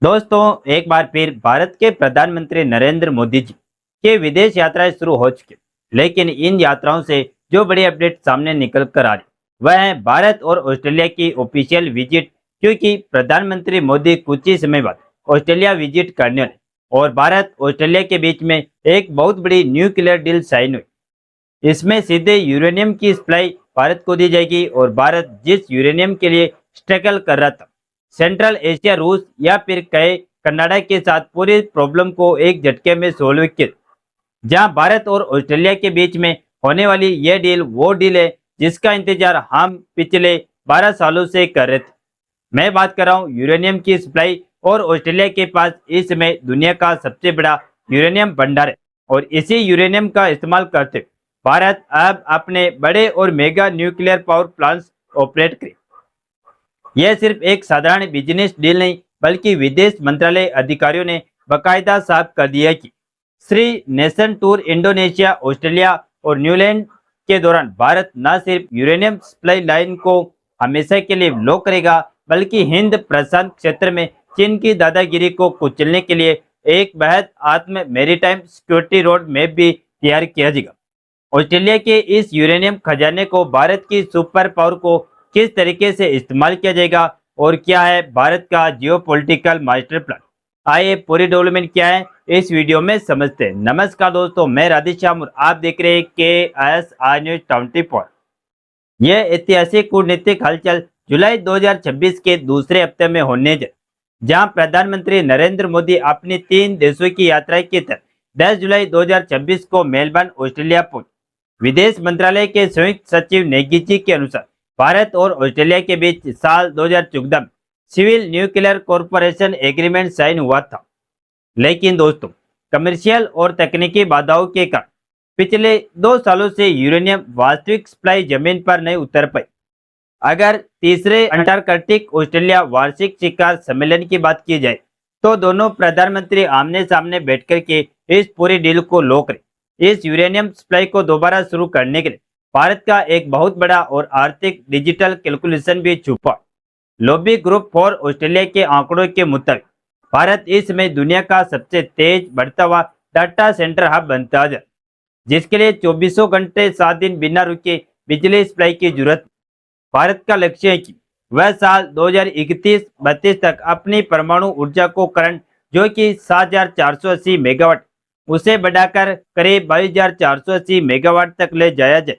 दोस्तों, एक बार फिर भारत के प्रधानमंत्री नरेंद्र मोदी जी के विदेश यात्राएं शुरू हो चुकी, लेकिन इन यात्राओं से जो बड़ी अपडेट सामने निकल कर आ रही वह है भारत और ऑस्ट्रेलिया की ऑफिशियल विजिट। क्योंकि प्रधानमंत्री मोदी कुछ ही समय बाद ऑस्ट्रेलिया विजिट करने वाले और भारत ऑस्ट्रेलिया के बीच में एक बहुत बड़ी न्यूक्लियर डील साइन हुई। इसमें सीधे यूरेनियम की सप्लाई भारत को दी जाएगी और भारत जिस यूरेनियम के लिए स्ट्रगल कर रहा था, सेंट्रल एशिया, रूस या फिर कहे कनाडा के साथ, पूरी प्रॉब्लम को एक झटके में सोल्व किया। जहां भारत और ऑस्ट्रेलिया के बीच में होने वाली यह डील वो डील है जिसका इंतजार हम पिछले 12 सालों से कर रहे थे। मैं बात कर रहा हूं यूरेनियम की सप्लाई, और ऑस्ट्रेलिया के पास इस समय दुनिया का सबसे बड़ा यूरेनियम भंडार है और इसी यूरेनियम का इस्तेमाल करते हुए भारत अब अपने बड़े और mega nuclear power plants operate करे। यह सिर्फ एक साधारण बिजनेस डील नहीं, बल्कि विदेश मंत्रालय अधिकारियों ने बाकायदा साफ कर दिया कि Shri nation tour Indonesia, Australia और न्यूजीलैंड के दौरान भारत न सिर्फ यूरेनियम सप्लाई लाइन को हमेशा के लिए ब्लॉक करेगा, बल्कि हिंद प्रशांत क्षेत्र में चीन की दादागिरी को कुचलने के लिए एक बेहद आत्म मेरीटाइम सिक्योरिटी रोड मैप भी तैयार किया जाएगा। ऑस्ट्रेलिया के इस यूरेनियम खजाने को भारत की सुपर पावर को किस तरीके से इस्तेमाल किया जाएगा और क्या है भारत का जियोपॉलिटिकल मास्टर प्लान, आइए पूरी डेवलपमेंट क्या है इस वीडियो में समझते हैं। नमस्कार दोस्तों, मैं राधेश्याम और आप देख रहे हैं KSR न्यूज 24। यह ऐतिहासिक कूटनीतिक हलचल जुलाई 2026 के दूसरे हफ्ते में होने जा, जहां प्रधानमंत्री नरेंद्र मोदी अपनी 3 देशों की यात्रा की तरह 10 जुलाई 2026 को मेलबर्न, ऑस्ट्रेलिया पहुंचे। विदेश मंत्रालय के संयुक्त सचिव नेगीजी के अनुसार भारत और ऑस्ट्रेलिया के बीच साल 2014 में civil nuclear corporation agreement sign हुआ था। लेकिन दोस्तों, कमर्शियल और तकनीकी बाधाओं के कारण पिछले 2 सालों से यूरेनियम वास्तविक सप्लाई जमीन पर नहीं उतर पाई। अगर तीसरे अंटार्कटिक ऑस्ट्रेलिया वार्षिक शिखर सम्मेलन की बात की जाए तो दोनों प्रधानमंत्री आमने सामने बैठकर के इस पूरी डील को लॉक करें। इस यूरेनियम सप्लाई को दोबारा शुरू करने के लिए भारत का एक बहुत बड़ा और आर्थिक डिजिटल कैलकुलेशन भी छुपा। लॉबी ग्रुप फॉर ऑस्ट्रेलिया के आंकड़ों के मुताबिक भारत इस समय दुनिया का सबसे तेज बढ़ता हुआ डाटा सेंटर हब बनता है, जिसके लिए 24 घंटे 7 दिन बिना रुके बिजली सप्लाई की जरूरत। भारत का लक्ष्य है कि वह साल 2031-32 तक अपनी परमाणु ऊर्जा को करंट, जो कि 7480 मेगावाट, उसे बढ़ाकर करीब 22480 मेगावाट तक ले जाया जाए।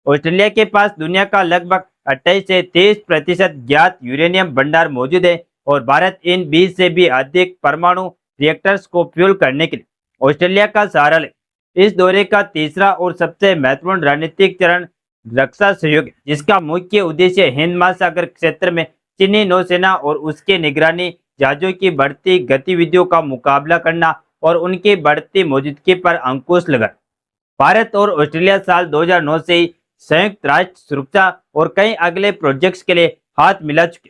ऑस्ट्रेलिया के पास दुनिया का लगभग 28 से 30% ज्ञात यूरेनियम भंडार मौजूद है और भारत इन 20 से भी अधिक परमाणु रिएक्टर्स को फ्यूल करने के लिए ऑस्ट्रेलिया का सहारा ले। इस दौरे का तीसरा और सबसे महत्वपूर्ण रणनीतिक चरण रक्षा सहयोग है, जिसका मुख्य उद्देश्य हिंद महासागर क्षेत्र में चीनी नौसेना और उसके निगरानी जहाजों की बढ़ती गतिविधियों का मुकाबला करना और उनकी बढ़ती मौजूदगी पर अंकुश लगाना। भारत और ऑस्ट्रेलिया साल 2009 से ही संयुक्त राष्ट्र सुरक्षा और कई अगले प्रोजेक्ट्स के लिए हाथ मिला चुके।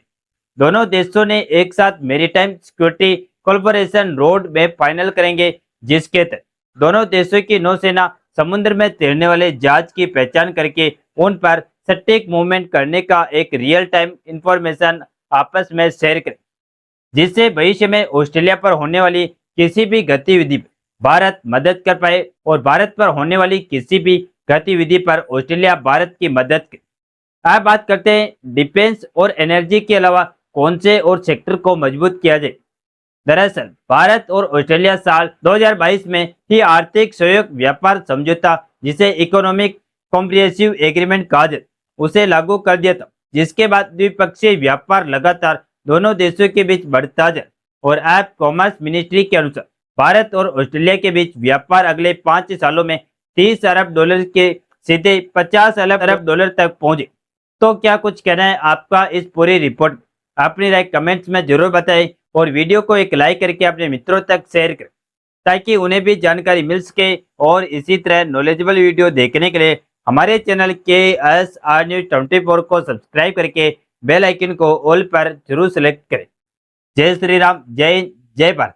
दोनों देशों ने एक साथ maritime security collaboration road map final करेंगे, जिसके तहत दोनों देशों की नौसेना समुद्र में तैरने वाले जहाज की पहचान करके उन पर सटीक मूवमेंट करने का एक रियल टाइम इंफॉर्मेशन आपस में शेयर करें, जिससे भविष्य में ऑस्ट्रेलिया पर होने वाली किसी भी गतिविधि पर भारत मदद कर पाए और भारत पर होने वाली किसी भी गतिविधि पर ऑस्ट्रेलिया भारत की मदद करे। अब बात करते हैं डिफेंस और एनर्जी के अलावा कौन से और सेक्टर को मजबूत किया जाए। दरअसल भारत और ऑस्ट्रेलिया साल 2022 में ही आर्थिक सहयोग व्यापार समझौता, जिसे इकोनॉमिक कॉम्प्रिहेंसिव एग्रीमेंट कहा जाए, उसे लागू कर दिया था, जिसके बाद द्विपक्षीय व्यापार लगातार दोनों देशों के बीच बढ़ता जाए और अब कॉमर्स मिनिस्ट्री के अनुसार भारत और ऑस्ट्रेलिया के बीच व्यापार अगले 5 सालों में 30 अरब डॉलर के सीधे 50 अरब डॉलर तक पहुंचे। तो क्या कुछ कहना है आपका इस पूरी रिपोर्ट? अपनी राय कमेंट्स में जरूर बताएं और वीडियो को एक लाइक करके अपने मित्रों तक शेयर करें, ताकि उन्हें भी जानकारी मिल सके। और इसी तरह नॉलेजेबल वीडियो देखने के लिए हमारे चैनल KSR न्यूज 24 को सब्सक्राइब करके बेल आइकन को ऑल पर जरूर सेलेक्ट करें। जय श्री राम, जय हिंद, जय भारत।